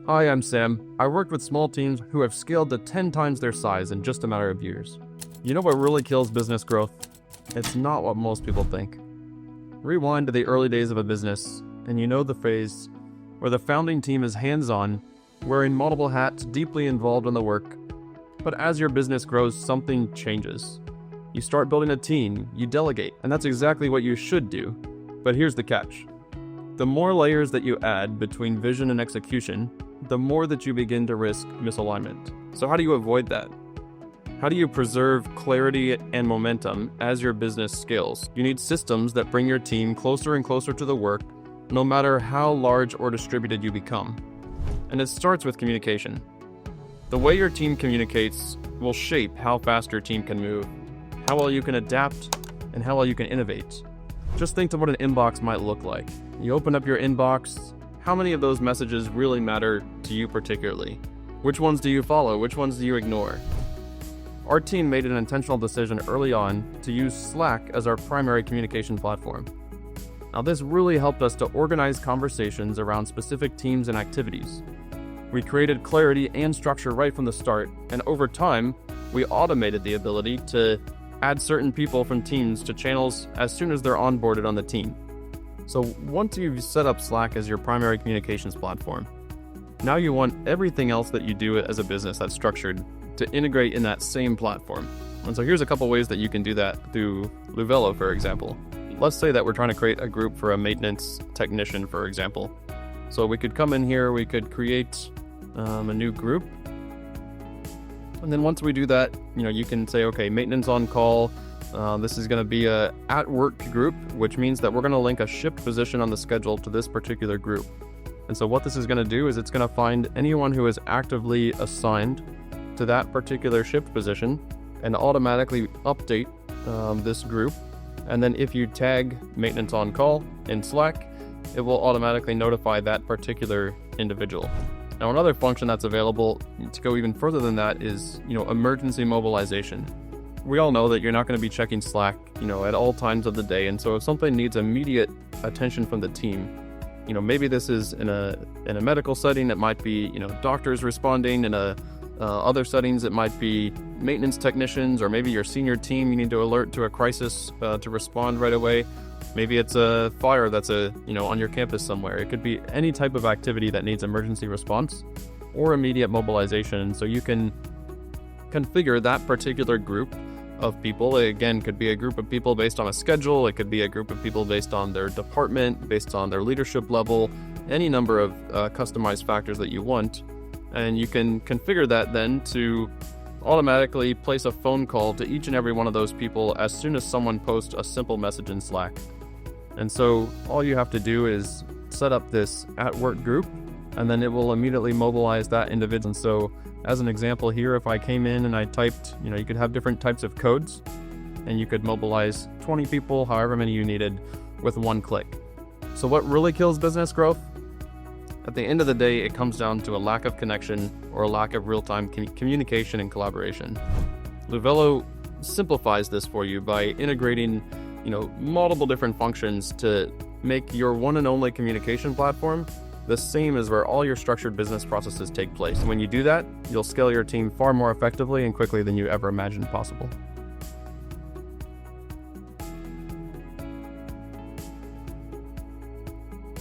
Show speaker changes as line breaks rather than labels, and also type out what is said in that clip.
Hi, I'm Sam. I worked with small teams who have scaled to 10 times their size in just a matter of years. You know what really kills business growth? It's not what most people think. Rewind to the early days of a business, and you know the phase where the founding team is hands-on, wearing multiple hats, deeply involved in the work. But as your business grows, something changes. You start building a team, you delegate, and that's exactly what you should do. But here's the catch. The more layers that you add between vision and execution, the more that you begin to risk misalignment. So how do you avoid that? How do you preserve clarity and momentum as your business scales? You need systems that bring your team closer and closer to the work, no matter how large or distributed you become. And it starts with communication. The way your team communicates will shape how fast your team can move, how well you can adapt, and how well you can innovate. Just think of what an inbox might look like. You open up your inbox. How many of those messages really matter to you particularly? Which ones do you follow? Which ones do you ignore? Our team made an intentional decision early on to use Slack as our primary communication platform. Now, this really helped us to organize conversations around specific teams and activities. We created clarity and structure right from the start, and over time, we automated the ability to add certain people from teams to channels as soon as they're onboarded on the team. So once you've set up Slack as your primary communications platform, now you want everything else that you do as a business that's structured to integrate in that same platform. And so here's a couple ways that you can do that through Luvelo, for example. Let's say that we're trying to create a group for a maintenance technician, for example. So we could come in here, we could create a new group. And then once we do that, you can say, okay, maintenance on call. This is going to be a at-work group, which means that we're going to link a shift position on the schedule to this particular group. And so what this is going to do is it's going to find anyone who is actively assigned to that particular shift position and automatically update this group. And then if you tag maintenance on call in Slack, it will automatically notify that particular individual. Now, another function that's available to go even further than that is, emergency mobilization. We all know that you're not going to be checking Slack, at all times of the day. And so if something needs immediate attention from the team, maybe this is in a medical setting, it might be, doctors responding. In other settings, it might be maintenance technicians, or maybe your senior team, you need to alert to a crisis to respond right away. Maybe it's a fire that's on your campus somewhere. It could be any type of activity that needs emergency response or immediate mobilization. So you can configure that particular group of people. It, again, could be a group of people based on a schedule. It could be a group of people based on their department, based on their leadership level, any number of customized factors that you want. And you can configure that then to automatically place a phone call to each and every one of those people as soon as someone posts a simple message in Slack. And so all you have to do is set up this at-work group, and then it will immediately mobilize that individual. And so as an example here, if I came in and I typed, you could have different types of codes, and you could mobilize 20 people, however many you needed, with one click. So what really kills business growth? At the end of the day, it comes down to a lack of connection or a lack of real-time communication and collaboration. Luvelo simplifies this for you by integrating, multiple different functions to make your one and only communication platform the same as where all your structured business processes take place. And when you do that, you'll scale your team far more effectively and quickly than you ever imagined possible.